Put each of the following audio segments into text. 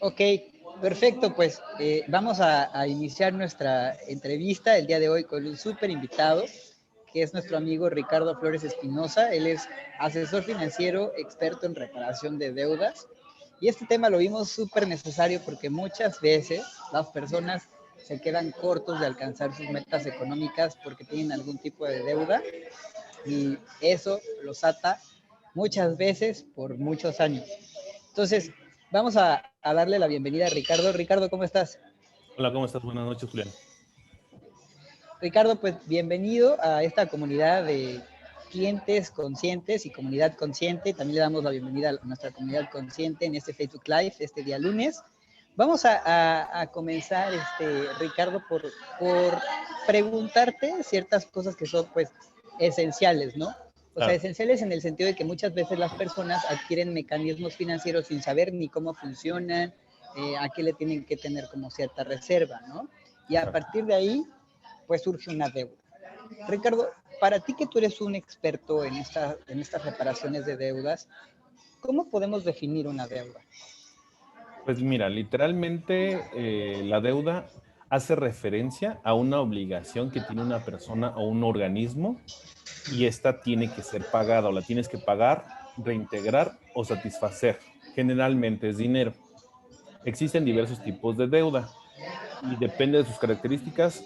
Ok, perfecto, pues vamos a iniciar nuestra entrevista el día de hoy con un súper invitado, que es nuestro amigo Ricardo Flores Espinosa. Él es asesor financiero, experto en reparación de deudas. Y este tema lo vimos súper necesario porque muchas veces las personas se quedan cortos de alcanzar sus metas económicas porque tienen algún tipo de deuda y eso los ata muchas veces por muchos años. Entonces, vamos a darle la bienvenida a Ricardo. Ricardo, ¿cómo estás? Hola, ¿cómo estás? Buenas noches, Julián. Ricardo, pues bienvenido a esta comunidad de clientes conscientes y comunidad consciente. También le damos la bienvenida a nuestra comunidad consciente en este Facebook Live, este día lunes. Vamos a comenzar, Ricardo, por preguntarte ciertas cosas que son, pues, esenciales, ¿no? O sea, Claro, esenciales en el sentido de que muchas veces las personas adquieren mecanismos financieros sin saber ni cómo funcionan, a qué le tienen que tener como cierta reserva, ¿no? Y a claro. partir de ahí, pues surge una deuda. Ricardo, para ti que tú eres un experto en estas reparaciones de deudas, ¿cómo podemos definir una deuda? Pues mira, literalmente la deuda hace referencia a una obligación que tiene una persona o un organismo y esta tiene que ser pagada o la tienes que pagar, reintegrar o satisfacer. Generalmente es dinero. Existen diversos tipos de deuda y depende de sus características,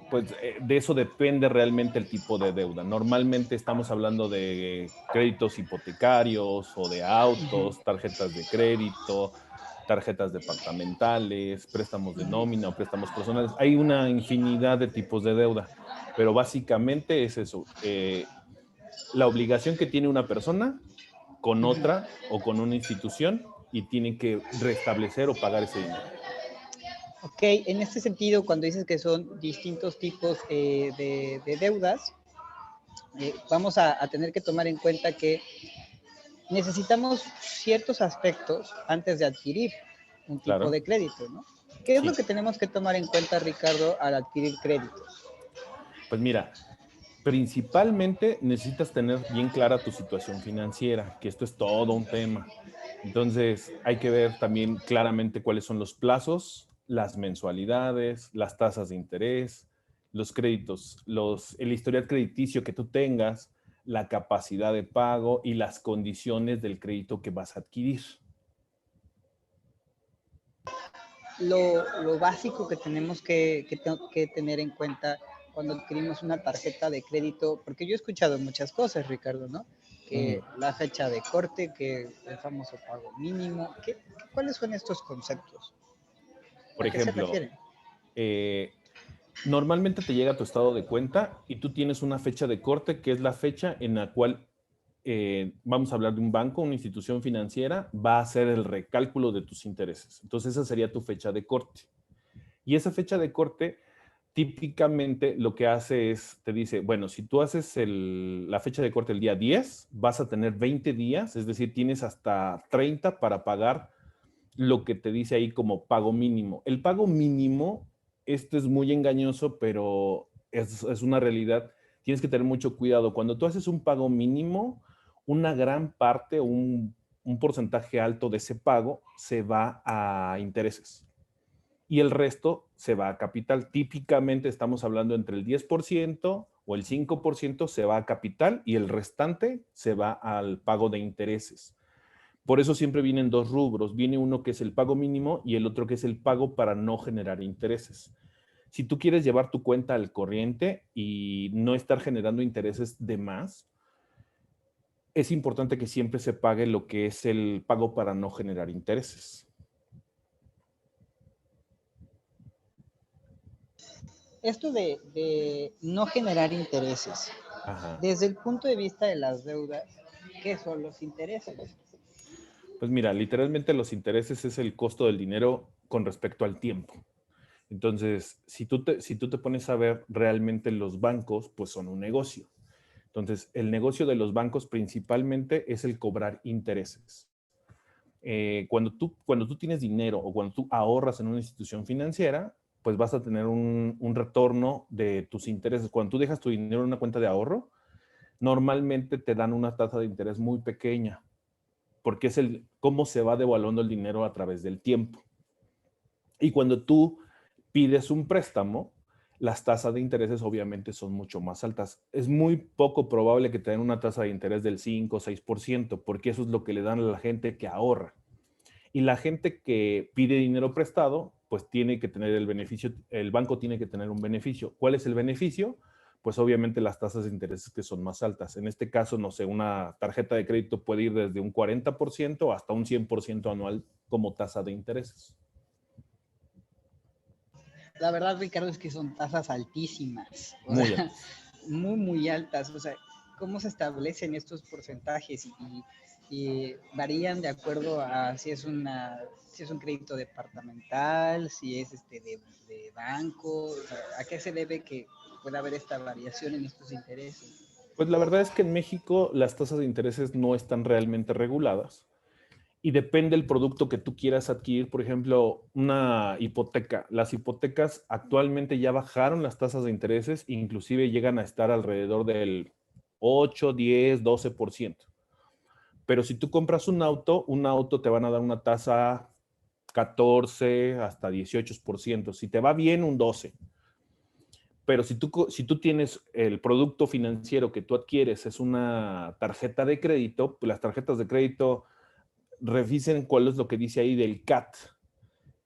pues de eso depende realmente el tipo de deuda. Normalmente estamos hablando de créditos hipotecarios o de autos, tarjetas de crédito, tarjetas departamentales, préstamos de nómina o préstamos personales. Hay una infinidad de tipos de deuda, pero básicamente es eso, la obligación que tiene una persona con otra o con una institución y tienen que restablecer o pagar ese dinero. Ok, en este sentido, cuando dices que son distintos tipos de deudas, vamos a tener que tomar en cuenta que necesitamos ciertos aspectos antes de adquirir un tipo Claro, de crédito, ¿no? ¿Qué es lo sí. que tenemos que tomar en cuenta, Ricardo, al adquirir crédito? Pues mira, principalmente necesitas tener bien clara tu situación financiera, que esto es todo un tema. Entonces, hay que ver también claramente cuáles son los plazos, las mensualidades, las tasas de interés, los créditos, el historial crediticio que tú tengas, la capacidad de pago y las condiciones del crédito que vas a adquirir. Lo básico que tenemos que tener en cuenta cuando adquirimos una tarjeta de crédito, porque yo he escuchado muchas cosas, Ricardo, ¿no? Que Ujú. la fecha de corte, que el famoso pago mínimo, ¿cuáles son estos conceptos? Por ¿A qué se ejemplo, refieren? eh, normalmente te llega tu estado de cuenta y tú tienes una fecha de corte, que es la fecha en la cual vamos a hablar de un banco, una institución financiera, va a hacer el recálculo de tus intereses. Entonces, esa sería tu fecha de corte. Y esa fecha de corte, típicamente lo que hace es, te dice, bueno, si tú haces la fecha de corte el día 10, vas a tener 20 días, es decir, tienes hasta 30 para pagar lo que te dice ahí como pago mínimo. El pago mínimo, esto es muy engañoso, pero es una realidad. Tienes que tener mucho cuidado. Cuando tú haces un pago mínimo, una gran parte, un porcentaje alto de ese pago se va a intereses y el resto se va a capital. Típicamente estamos hablando entre el 10% o el 5% se va a capital y el restante se va al pago de intereses. Por eso siempre vienen dos rubros. Viene uno que es el pago mínimo y el otro que es el pago para no generar intereses. Si tú quieres llevar tu cuenta al corriente y no estar generando intereses de más, es importante que siempre se pague lo que es el pago para no generar intereses. Esto de no generar intereses, Ajá. desde el punto de vista de las deudas, ¿qué son los intereses? Pues mira, literalmente los intereses es el costo del dinero con respecto al tiempo. Entonces, si tú te pones a ver realmente los bancos, pues son un negocio. Entonces, el negocio de los bancos principalmente es el cobrar intereses. Cuando tú tienes dinero o cuando tú ahorras en una institución financiera, pues vas a tener un retorno de tus intereses. Cuando tú dejas tu dinero en una cuenta de ahorro, normalmente te dan una tasa de interés muy pequeña. porque es cómo se va devaluando el dinero a través del tiempo. Y cuando tú pides un préstamo, las tasas de intereses obviamente son mucho más altas. Es muy poco probable que te den una tasa de interés del 5 o 6%, porque eso es lo que le dan a la gente que ahorra. Y la gente que pide dinero prestado, pues tiene que tener el beneficio, el banco tiene que tener un beneficio. ¿Cuál es el beneficio? Pues obviamente las tasas de intereses que son más altas. En este caso, no sé, una tarjeta de crédito puede ir desde un 40% hasta un 100% anual como tasa de intereses. La verdad, Ricardo, es que son tasas altísimas, o Muy sea, altas. muy, muy altas. O sea, ¿cómo se establecen estos porcentajes? Y varían de acuerdo a si es un crédito departamental, si es de banco, o sea, ¿a qué se debe que pueda haber esta variación en estos intereses? Pues la verdad es que en México las tasas de intereses no están realmente reguladas y depende del producto que tú quieras adquirir. Por ejemplo, una hipoteca. Las hipotecas actualmente ya bajaron las tasas de intereses, inclusive llegan a estar alrededor del 8, 10, 12%. Pero si tú compras un auto te van a dar una tasa 14 hasta 18%. Si te va bien, un 12%. Pero si tú tienes el producto financiero que tú adquieres, es una tarjeta de crédito, pues las tarjetas de crédito revisen cuál es lo que dice ahí del CAT.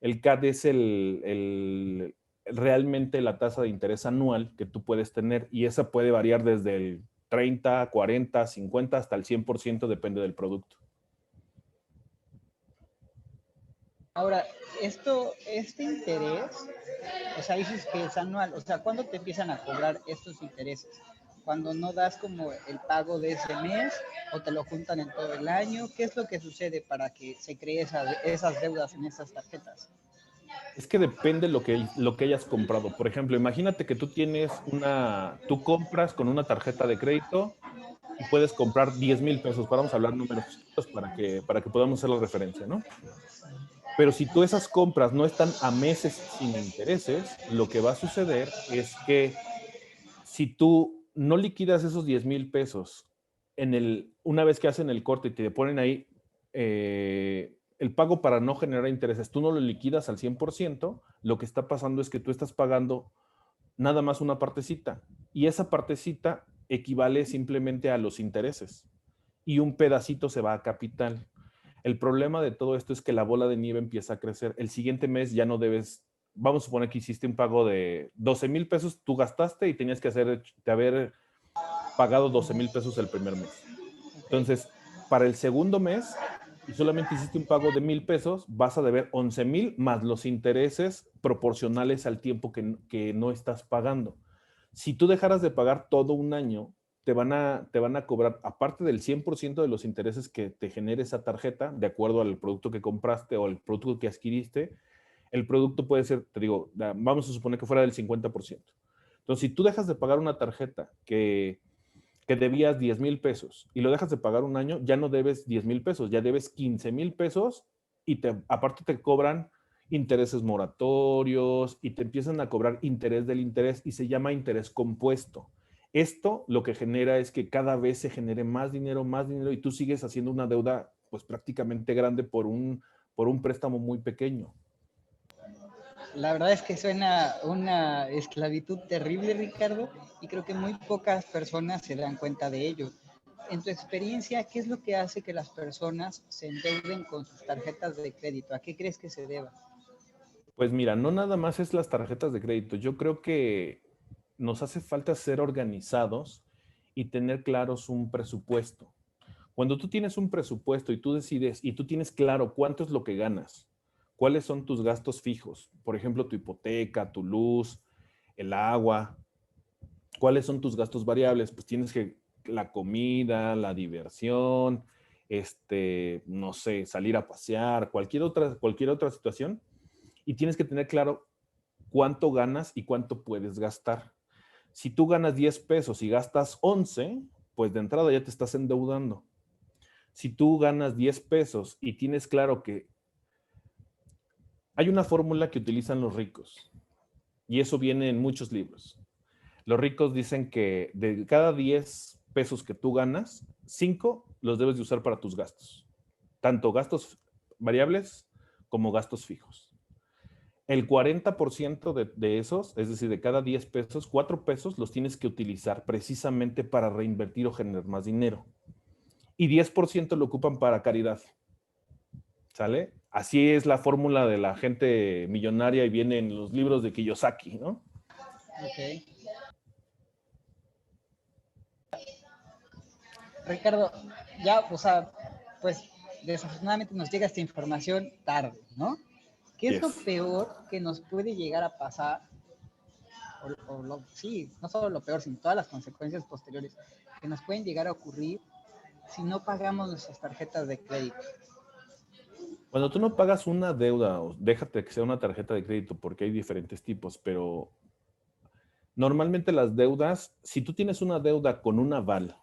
El CAT es realmente la tasa de interés anual que tú puedes tener y esa puede variar desde el 30, 40, 50 hasta el 100%, depende del producto. Ahora, este interés, o sea, dices que es anual, o sea, ¿cuándo te empiezan a cobrar estos intereses? ¿Cuando no das como el pago de ese mes o te lo juntan en todo el año? ¿Qué es lo que sucede para que se creen esas deudas en esas tarjetas? Es que depende lo que hayas comprado. Por ejemplo, imagínate que tú compras con una tarjeta de crédito y puedes comprar 10,000 pesos. Vamos a hablar números chiquitos para que podamos hacer la referencia, ¿no? Pero si tú esas compras no están a meses sin intereses, lo que va a suceder es que si tú no liquidas esos 10,000 pesos una vez que hacen el corte y te ponen ahí el pago para no generar intereses, tú no lo liquidas al 100%, lo que está pasando es que tú estás pagando nada más una partecita y esa partecita equivale simplemente a los intereses y un pedacito se va a capital. El problema de todo esto es que la bola de nieve empieza a crecer. El siguiente mes ya no debes, vamos a suponer que hiciste un pago de 12,000 pesos, tú gastaste y tenías que haber pagado 12,000 pesos el primer mes. Okay. Entonces, para el segundo mes, y solamente hiciste un pago de 1,000 pesos, vas a deber 11,000 más los intereses proporcionales al tiempo que no estás pagando. Si tú dejaras de pagar todo un año, te van a cobrar, aparte del 100% de los intereses que te genere esa tarjeta, de acuerdo al producto que compraste o al producto que adquiriste, el producto puede ser, te digo, vamos a suponer que fuera del 50%. Entonces, si tú dejas de pagar una tarjeta que debías 10,000 pesos y lo dejas de pagar un año, ya no debes 10,000 pesos, ya debes 15,000 pesos y aparte te cobran intereses moratorios y te empiezan a cobrar interés del interés y se llama interés compuesto. Esto lo que genera es que cada vez se genere más dinero y tú sigues haciendo una deuda pues prácticamente grande por un préstamo muy pequeño. La verdad es que suena una esclavitud terrible, Ricardo, y creo que muy pocas personas se dan cuenta de ello. En tu experiencia, ¿qué es lo que hace que las personas se endeuden con sus tarjetas de crédito? ¿A qué crees que se deba? Pues mira, no nada más es las tarjetas de crédito. Yo creo que nos hace falta ser organizados y tener claros un presupuesto. Cuando tú tienes un presupuesto y tú decides y tú tienes claro cuánto es lo que ganas, cuáles son tus gastos fijos, por ejemplo, tu hipoteca, tu luz, el agua, cuáles son tus gastos variables, pues tienes que la comida, la diversión, no sé, salir a pasear, cualquier otra situación y tienes que tener claro cuánto ganas y cuánto puedes gastar. Si tú ganas 10 pesos y gastas 11, pues de entrada ya te estás endeudando. Si tú ganas 10 pesos y tienes claro que hay una fórmula que utilizan los ricos y eso viene en muchos libros. Los ricos dicen que de cada 10 pesos que tú ganas, 5 los debes de usar para tus gastos. tanto gastos variables como gastos fijos. El 40% de esos, es decir, de cada 10 pesos, 4 pesos los tienes que utilizar precisamente para reinvertir o generar más dinero. Y 10% lo ocupan para caridad. ¿Sale? Así es la fórmula de la gente millonaria y viene en los libros de Kiyosaki, ¿no? Ok. Ricardo, ya, o sea, pues desafortunadamente nos llega esta información tarde, ¿no? ¿Qué es lo Yes. peor que nos puede llegar a pasar? Sí, no solo lo peor, sino todas las consecuencias posteriores que nos pueden llegar a ocurrir si no pagamos nuestras tarjetas de crédito. Cuando tú no pagas una deuda, o déjate que sea una tarjeta de crédito, porque hay diferentes tipos, pero normalmente las deudas, si tú tienes una deuda con un aval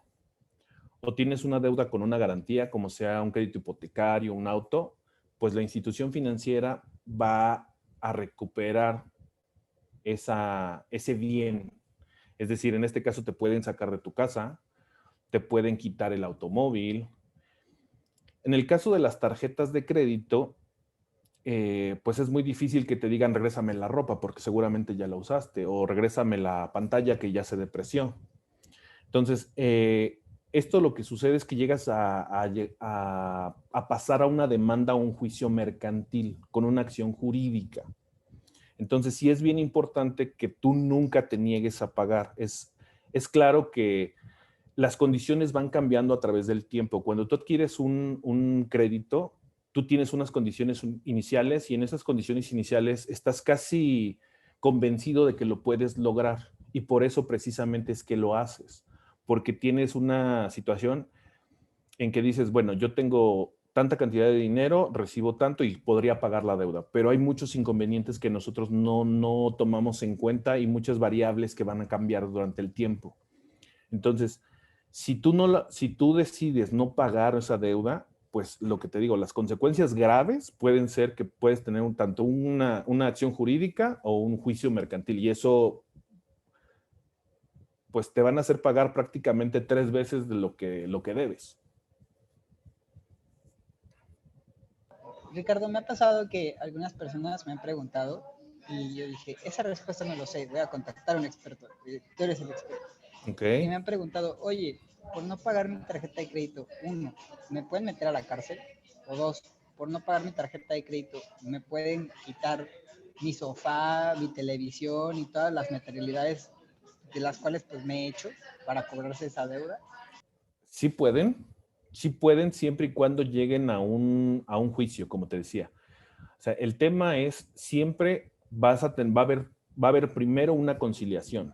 o tienes una deuda con una garantía, como sea un crédito hipotecario, un auto, pues la institución financiera va a recuperar ese bien. Es decir, en este caso te pueden sacar de tu casa, te pueden quitar el automóvil. En el caso de las tarjetas de crédito, pues es muy difícil que te digan regrésame la ropa porque seguramente ya la usaste o regrésame la pantalla que ya se depreció. Entonces, esto lo que sucede es que llegas a pasar a una demanda o un juicio mercantil con una acción jurídica. Entonces, sí es bien importante que tú nunca te niegues a pagar. Es claro que las condiciones van cambiando a través del tiempo. Cuando tú adquieres un crédito, tú tienes unas condiciones iniciales y en esas condiciones iniciales estás casi convencido de que lo puedes lograr y por eso precisamente es que lo haces, porque tienes una situación en que dices, bueno, yo tengo tanta cantidad de dinero, recibo tanto y podría pagar la deuda, pero hay muchos inconvenientes que nosotros no tomamos en cuenta y muchas variables que van a cambiar durante el tiempo. Entonces, si tú decides no pagar esa deuda, pues lo que te digo, las consecuencias graves pueden ser que puedes tener tanto una acción jurídica o un juicio mercantil y eso pues te van a hacer pagar prácticamente 3 veces de lo que debes. Ricardo, me ha pasado que algunas personas me han preguntado y yo dije, esa respuesta no lo sé, voy a contactar a un experto, tú eres el experto. ¿Ok? Y me han preguntado, oye, por no pagar mi tarjeta de crédito, uno, ¿me pueden meter a la cárcel? O dos, por no pagar mi tarjeta de crédito, ¿me pueden quitar mi sofá, mi televisión y todas las materialidades de las cuales pues me he hecho para cobrarse esa deuda? Sí pueden siempre y cuando lleguen a un juicio, como te decía. O sea, el tema es siempre va a haber primero una conciliación.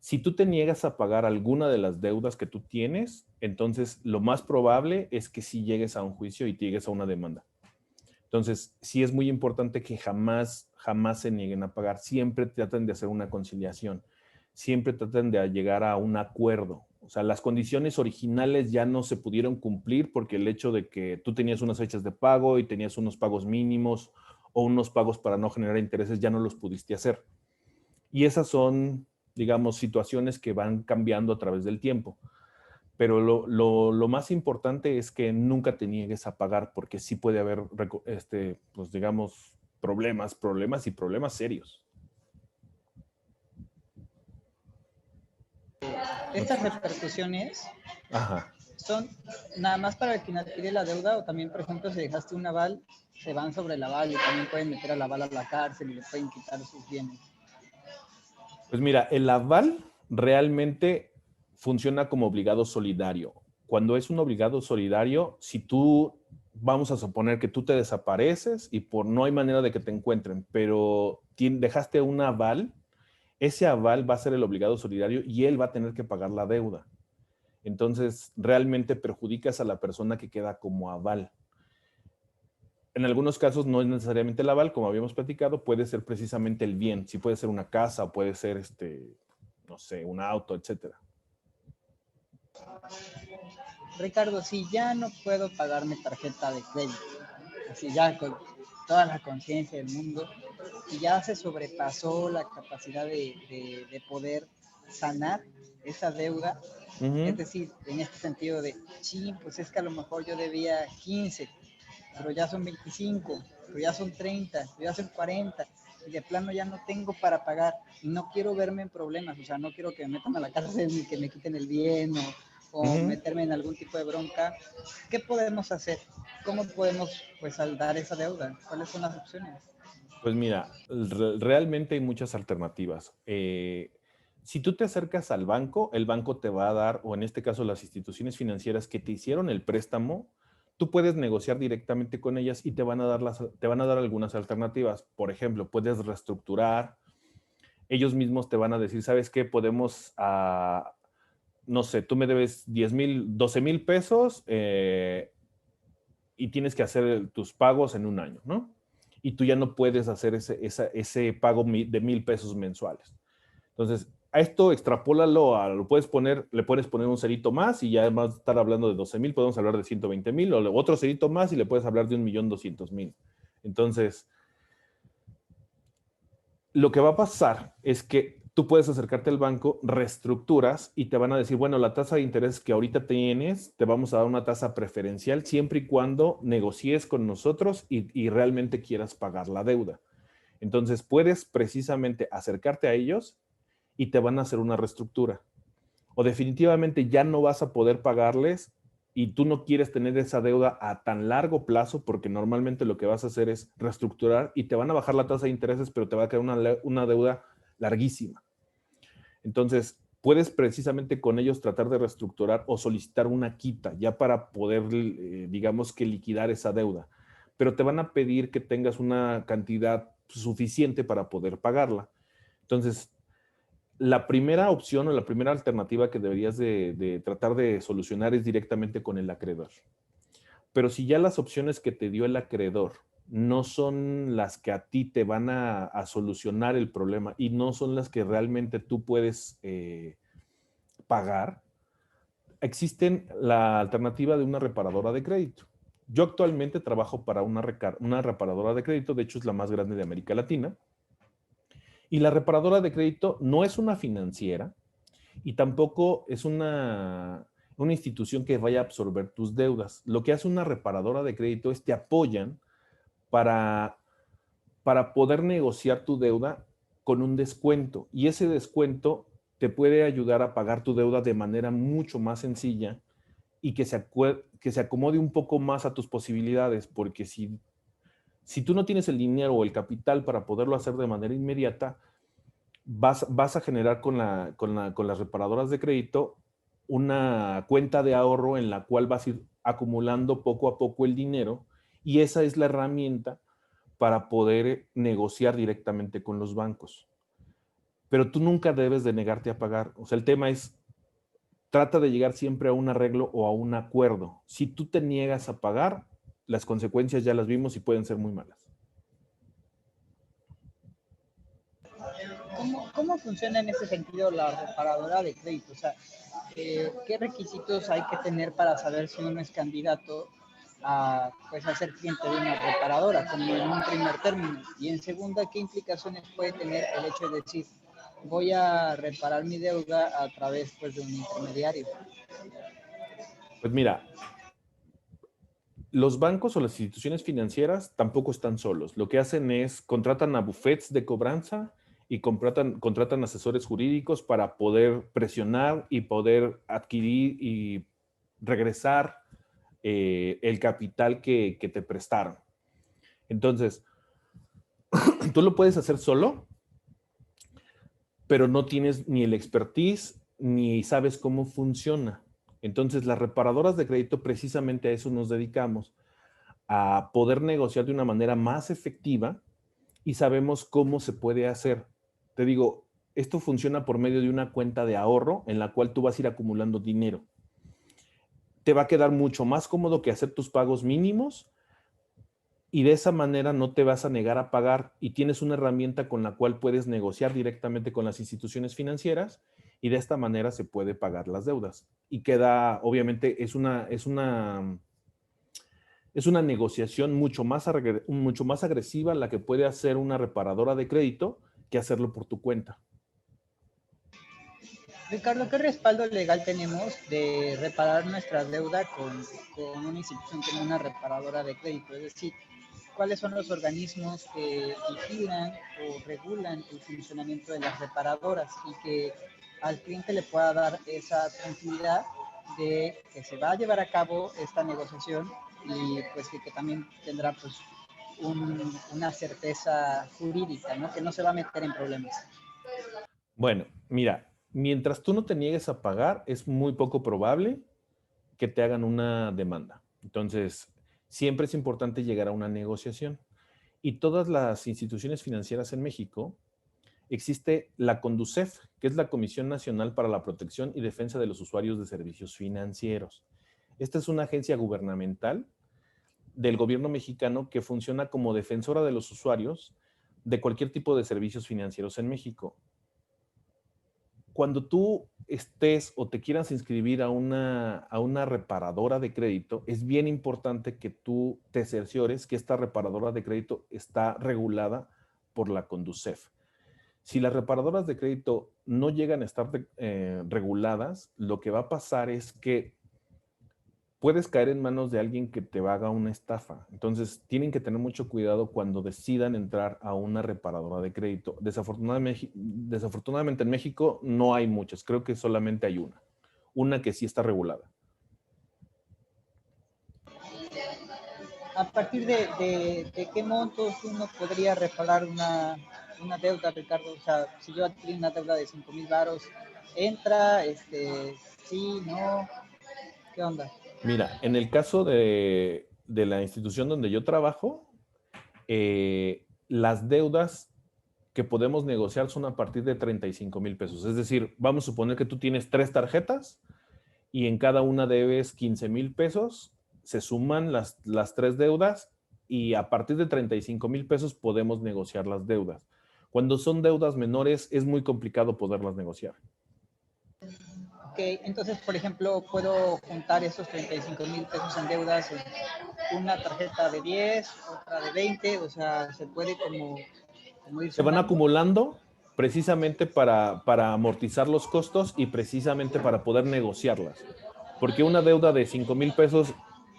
Si tú te niegas a pagar alguna de las deudas que tú tienes, entonces lo más probable es que sí llegues a un juicio y te llegues a una demanda. Entonces, sí es muy importante que jamás se nieguen a pagar. Siempre traten de hacer una conciliación. Siempre traten de llegar a un acuerdo. O sea, las condiciones originales ya no se pudieron cumplir porque el hecho de que tú tenías unas fechas de pago y tenías unos pagos mínimos o unos pagos para no generar intereses, ya no los pudiste hacer. Y esas son, digamos, situaciones que van cambiando a través del tiempo. Pero lo más importante es que nunca te niegues a pagar porque sí puede haber, pues digamos, problemas y problemas serios. Estas repercusiones Ajá. son nada más para quien adquiere la deuda o también, por ejemplo, si dejaste un aval, se van sobre el aval y también pueden meter al aval a la cárcel y le pueden quitar sus bienes. Pues mira, el aval realmente funciona como obligado solidario. Cuando es un obligado solidario, si tú, vamos a suponer que tú te desapareces y no hay manera de que te encuentren, pero dejaste un aval, ese aval va a ser el obligado solidario y él va a tener que pagar la deuda. Entonces, realmente perjudicas a la persona que queda como aval. En algunos casos no es necesariamente el aval, como habíamos platicado, puede ser precisamente el bien. Sí puede ser una casa, puede ser, no sé, un auto, etcétera. Ricardo, si ya no puedo pagar mi tarjeta de crédito, así ya con toda la conciencia del mundo, y ya se sobrepasó la capacidad de poder sanar, esa deuda. Es decir, en este sentido de, sí, pues es que a lo mejor yo debía 15, pero ya son 25, pero ya son 30, pero ya son 40, y de plano ya no tengo para pagar, y no quiero verme en problemas, o sea, no quiero que me metan a la cárcel ni que me quiten el bien o meterme en algún tipo de bronca. ¿Qué podemos hacer? ¿Cómo podemos pues saldar esa deuda? ¿Cuáles son las opciones? Pues mira, realmente hay muchas alternativas. Si tú te acercas al banco, el banco te va a dar, o en este caso las instituciones financieras que te hicieron el préstamo, tú puedes negociar directamente con ellas y te van a dar, te van a dar algunas alternativas. Por ejemplo, puedes reestructurar. Ellos mismos te van a decir, ¿sabes qué? Podemos, no sé, tú me debes 10,000, 12,000 pesos y tienes que hacer tus pagos en un año, ¿no? Y tú ya no puedes hacer ese pago de 1,000 pesos mensuales. Entonces, a esto extrapólalo, lo puedes poner, le puedes poner un cerito más y ya además de estar hablando de 12,000, podemos hablar de 120,000 o otro cerito más y le puedes hablar de 1,200,000. Entonces, lo que va a pasar es que tú puedes acercarte al banco, reestructuras y te van a decir, bueno, la tasa de interés que ahorita tienes, te vamos a dar una tasa preferencial siempre y cuando negocies con nosotros y realmente quieras pagar la deuda. Entonces puedes precisamente acercarte a ellos y te van a hacer una reestructura. O definitivamente ya no vas a poder pagarles y tú no quieres tener esa deuda a tan largo plazo porque normalmente lo que vas a hacer es reestructurar y te van a bajar la tasa de intereses, pero te va a quedar una deuda larguísima. Entonces, puedes precisamente con ellos tratar de reestructurar o solicitar una quita ya para poder, digamos que liquidar esa deuda. Pero te van a pedir que tengas una cantidad suficiente para poder pagarla. Entonces, la primera opción o la primera alternativa que deberías de tratar de solucionar es directamente con el acreedor. Pero si ya las opciones que te dio el acreedor no son las que a ti te van a solucionar el problema y no son las que realmente tú puedes pagar, existen la alternativa de una reparadora de crédito. Yo actualmente trabajo para una reparadora de crédito, de hecho es la más grande de América Latina, y la reparadora de crédito no es una financiera, y tampoco es una institución que vaya a absorber tus deudas. Lo que hace una reparadora de crédito es te apoyan para, para poder negociar tu deuda con un descuento. Y ese descuento te puede ayudar a pagar tu deuda de manera mucho más sencilla y que se acomode un poco más a tus posibilidades, porque si tú no tienes el dinero o el capital para poderlo hacer de manera inmediata, vas a generar con las reparadoras de crédito una cuenta de ahorro en la cual vas a ir acumulando poco a poco el dinero y esa es la herramienta para poder negociar directamente con los bancos. Pero tú nunca debes de negarte a pagar. O sea, el tema es, trata de llegar siempre a un arreglo o a un acuerdo. Si tú te niegas a pagar, las consecuencias ya las vimos y pueden ser muy malas. ¿Cómo funciona en ese sentido la reparadora de crédito? O sea, ¿qué requisitos hay que tener para saber si uno es candidato a, pues, a ser cliente de una reparadora, como en un primer término? Y en segunda, ¿qué implicaciones puede tener el hecho de decir, voy a reparar mi deuda a través pues, de un intermediario? Pues mira, los bancos o las instituciones financieras tampoco están solos. Lo que hacen es contratan a bufetes de cobranza y contratan asesores jurídicos para poder presionar y poder adquirir y regresar el capital que te prestaron. Entonces, tú lo puedes hacer solo, pero no tienes ni el expertise ni sabes cómo funciona. Entonces, las reparadoras de crédito precisamente a eso nos dedicamos, a poder negociar de una manera más efectiva y sabemos cómo se puede hacer. Te digo, esto funciona por medio de una cuenta de ahorro en la cual tú vas a ir acumulando dinero. Te va a quedar mucho más cómodo que hacer tus pagos mínimos y de esa manera no te vas a negar a pagar y tienes una herramienta con la cual puedes negociar directamente con las instituciones financieras y de esta manera se puede pagar las deudas. Y queda, obviamente, es una negociación mucho más agresiva la que puede hacer una reparadora de crédito que hacerlo por tu cuenta. Ricardo, ¿qué respaldo legal tenemos de reparar nuestra deuda con una institución como una reparadora de crédito? Es decir, ¿cuáles son los organismos que vigilan o regulan el funcionamiento de las reparadoras y que al cliente le pueda dar esa tranquilidad de que se va a llevar a cabo esta negociación y pues que también tendrá pues una certeza jurídica, ¿no? Que no se va a meter en problemas? Bueno, mira, mientras tú no te niegues a pagar, es muy poco probable que te hagan una demanda. Entonces, siempre es importante llegar a una negociación. Y todas las instituciones financieras en México, existe la CONDUCEF, que es la Comisión Nacional para la Protección y Defensa de los Usuarios de Servicios Financieros. Esta es una agencia gubernamental del gobierno mexicano que funciona como defensora de los usuarios de cualquier tipo de servicios financieros en México. Cuando tú estés o te quieras inscribir a una reparadora de crédito, es bien importante que tú te cerciores que esta reparadora de crédito está regulada por la CONDUCEF. Si las reparadoras de crédito no llegan a estar reguladas, lo que va a pasar es que puedes caer en manos de alguien que te haga una estafa. Entonces, tienen que tener mucho cuidado cuando decidan entrar a una reparadora de crédito. Desafortunadamente en México no hay muchas, creo que solamente hay una que sí está regulada. ¿A partir de qué montos uno podría reparar una deuda, Ricardo? O sea, si yo adquirí una deuda de 5,000 varos, ¿entra? Sí, no, ¿qué onda? Mira, en el caso de la institución donde yo trabajo, las deudas que podemos negociar son a partir de 35,000 pesos. Es decir, vamos a suponer que tú tienes 3 tarjetas y en cada una debes 15,000 pesos, se suman las 3 deudas y a partir de 35,000 pesos podemos negociar las deudas. Cuando son deudas menores es muy complicado poderlas negociar. Ok, entonces, por ejemplo, puedo juntar esos 35,000 pesos en deudas en una tarjeta de 10, otra de 20, o sea, se puede como ir Se van sumando. acumulando precisamente para amortizar los costos y precisamente para poder negociarlas. Porque una deuda de 5,000 pesos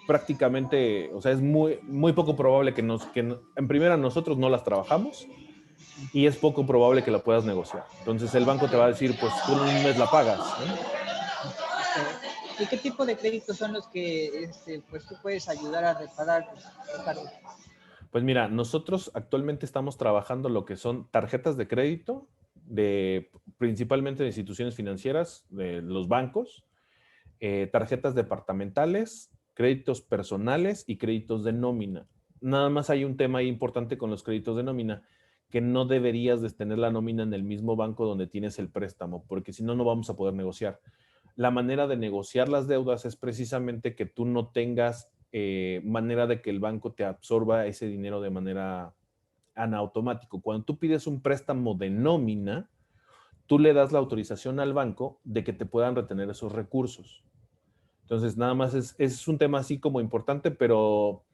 prácticamente, o sea, es muy, muy poco probable en primera nosotros no las trabajamos y es poco probable que la puedas negociar. Entonces el banco te va a decir, pues tú en un mes la pagas, ¿no? ¿Y qué tipo de créditos son los que pues tú puedes ayudar a reparar, Ricardo? Pues mira, nosotros actualmente estamos trabajando lo que son tarjetas de crédito, principalmente de instituciones financieras, de los bancos, tarjetas departamentales, créditos personales y créditos de nómina. Nada más hay un tema ahí importante con los créditos de nómina, que no deberías de tener la nómina en el mismo banco donde tienes el préstamo, porque si no, no vamos a poder negociar. La manera de negociar las deudas es precisamente que tú no tengas manera de que el banco te absorba ese dinero de manera automático. Cuando tú pides un préstamo de nómina, tú le das la autorización al banco de que te puedan retener esos recursos. Entonces, nada más es un tema así como importante, pero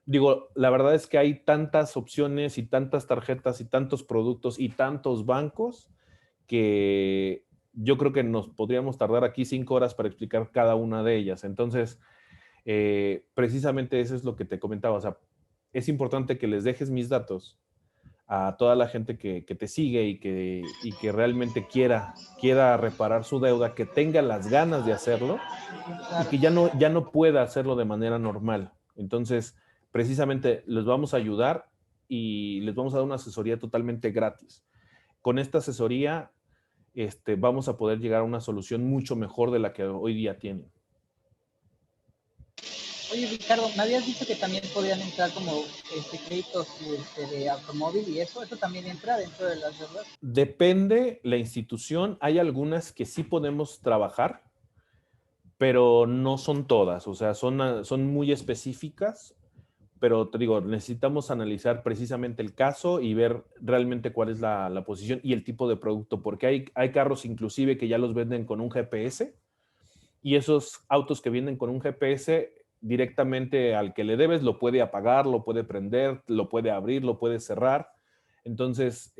digo, la verdad es que hay tantas opciones y tantas tarjetas y tantos productos y tantos bancos que yo creo que nos podríamos tardar aquí 5 horas para explicar cada una de ellas. Entonces, precisamente eso es lo que te comentaba. O sea, es importante que les dejes mis datos a toda la gente que te sigue y que realmente quiera reparar su deuda, que tenga las ganas de hacerlo y Claro. que ya no pueda hacerlo de manera normal. Entonces, precisamente les vamos a ayudar y les vamos a dar una asesoría totalmente gratis. Con esta asesoría, vamos a poder llegar a una solución mucho mejor de la que hoy día tienen. Oye, Ricardo, me habías dicho que también podían entrar como créditos de automóvil y eso también entra dentro de las deudas. Depende la institución. Hay algunas que sí podemos trabajar, pero no son todas. O sea, son muy específicas, pero te digo, necesitamos analizar precisamente el caso y ver realmente cuál es la posición y el tipo de producto, porque hay carros inclusive que ya los venden con un GPS y esos autos que vienen con un GPS directamente al que le debes lo puede apagar, lo puede prender, lo puede abrir, lo puede cerrar. Entonces,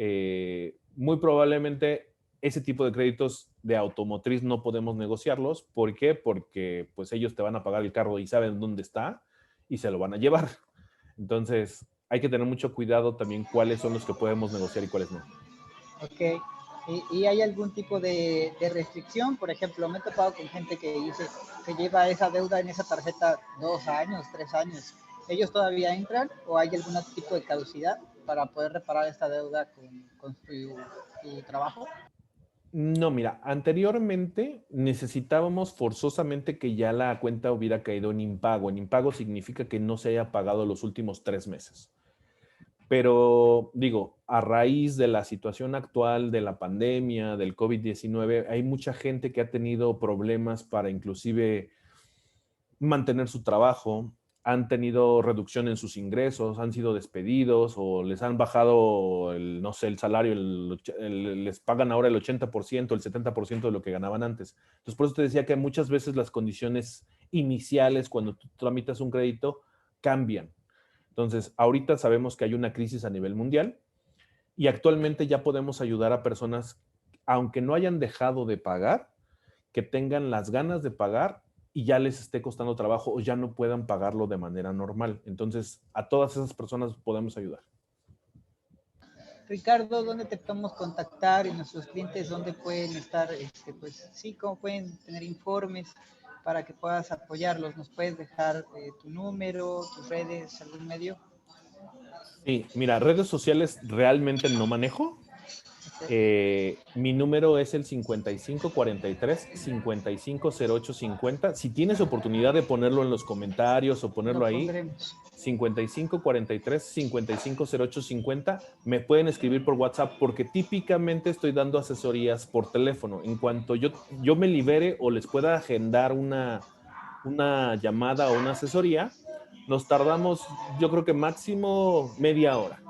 muy probablemente ese tipo de créditos de automotriz no podemos negociarlos. ¿Por qué? Porque pues ellos te van a pagar el carro y saben dónde está y se lo van a llevar. Entonces, hay que tener mucho cuidado también cuáles son los que podemos negociar y cuáles no. Ok. ¿Y hay algún tipo de restricción? Por ejemplo, me he topado con gente que dice que lleva esa deuda en esa tarjeta 2 años, 3 años. ¿Ellos todavía entran o hay algún tipo de caducidad para poder reparar esta deuda con tu trabajo? No, mira, anteriormente necesitábamos forzosamente que ya la cuenta hubiera caído en impago. En impago significa que no se haya pagado los últimos 3 meses. Pero digo, a raíz de la situación actual de la pandemia, del COVID-19, hay mucha gente que ha tenido problemas para inclusive mantener su trabajo, han tenido reducción en sus ingresos, han sido despedidos o les han bajado el, no sé, el salario, les pagan ahora el 80%, el 70% de lo que ganaban antes. Entonces, por eso te decía que muchas veces las condiciones iniciales cuando tú tramitas un crédito cambian. Entonces, ahorita sabemos que hay una crisis a nivel mundial y actualmente ya podemos ayudar a personas, aunque no hayan dejado de pagar, que tengan las ganas de pagar y ya les esté costando trabajo o ya no puedan pagarlo de manera normal. Entonces, a todas esas personas podemos ayudar. Ricardo, ¿dónde te podemos contactar y nuestros clientes dónde pueden estar, pues sí, cómo pueden tener informes para que puedas apoyarlos? ¿Nos puedes dejar tu número, tus redes, algún medio? Sí, mira, redes sociales realmente no manejo. Mi número es el 5543-550850. Si tienes oportunidad de ponerlo en los comentarios o Lo ponerlo ahí, pondremos. 5543-550850, me pueden escribir por WhatsApp porque típicamente estoy dando asesorías por teléfono. En cuanto yo me libere o les pueda agendar una llamada o una asesoría, nos tardamos, yo creo que máximo media hora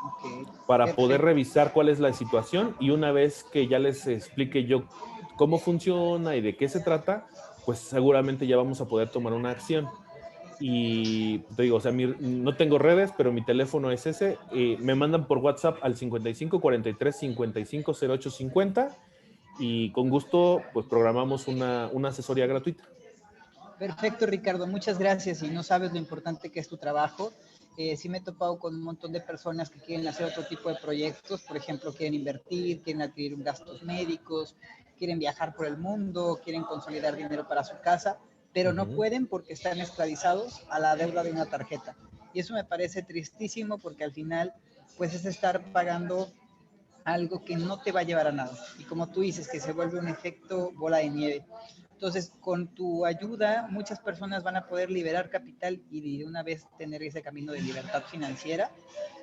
Okay, para poder perfecto. revisar cuál es la situación y una vez que ya les explique yo cómo funciona y de qué se trata, pues seguramente ya vamos a poder tomar una acción. Y te digo, o sea, no tengo redes, pero mi teléfono es ese. Me mandan por WhatsApp al 5543-550850 y con gusto, pues programamos una asesoría gratuita. Perfecto, Ricardo, muchas gracias. Y no sabes lo importante que es tu trabajo. Sí me he topado con un montón de personas que quieren hacer otro tipo de proyectos, por ejemplo, quieren invertir, quieren adquirir gastos médicos, quieren viajar por el mundo, quieren consolidar dinero para su casa, pero no pueden porque están esclavizados a la deuda de una tarjeta. Y eso me parece tristísimo porque al final, pues es estar pagando algo que no te va a llevar a nada. Y como tú dices, que se vuelve un efecto bola de nieve. Entonces, con tu ayuda, muchas personas van a poder liberar capital y de una vez tener ese camino de libertad financiera.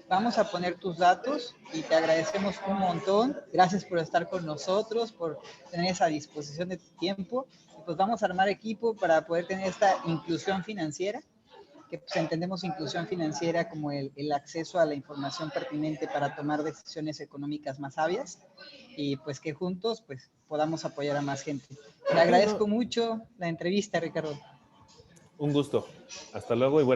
Vamos a poner tus datos y te agradecemos un montón. Gracias por estar con nosotros, por tener esa disposición de tu tiempo. Y pues vamos a armar equipo para poder tener esta inclusión financiera, que pues, entendemos inclusión financiera como el acceso a la información pertinente para tomar decisiones económicas más sabias y pues que juntos pues podamos apoyar a más gente. Te Sí, agradezco no, mucho la entrevista, Ricardo. un gusto. Hasta luego y bueno.